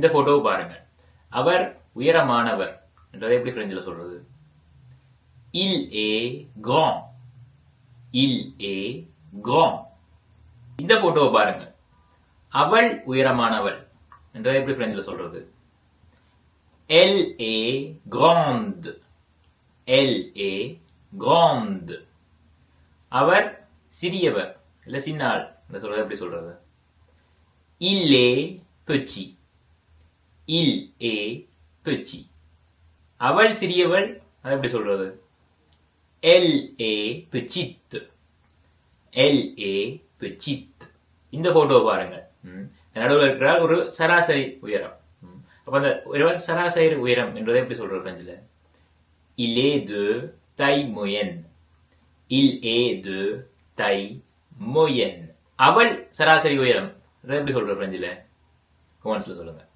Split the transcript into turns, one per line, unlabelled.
இந்த போட்டோவை பாருங்க. அவர் உயரமானவர் என்றதை எப்படி பிரெஞ்சில் சொல்றது? Il est grand. Il est grand. இந்த போட்டோவை பாருங்க. அவள் உயரமானவள் என்றதை எப்படி பிரெஞ்சில் சொல்றது? Elle est grande. Elle est grande. அவர் சிறியவர் இல்ல சின்னாள் என்று சொல்றது எப்படி சொல்றது? Il est petit. Il est petit. அவள் சிறியவள், அது எப்படி சொல்றது? Elle est petite. Elle est petite. இந்த போட்டோவை பாருங்க. நடுவில் இருக்கிறார் ஒரு சராசரி உயரம். அப்ப அந்த ஒருவர் சராசரி உயரம் என்றதை எப்படி சொல்றது பிரெஞ்சில்? Il est de taille moyenne. Il est de taille moyenne. அவள் சராசரி உயரம் எப்படி சொல்ற பிரெஞ்சில்? கமெண்ட்ஸ்ல சொல்லுங்க.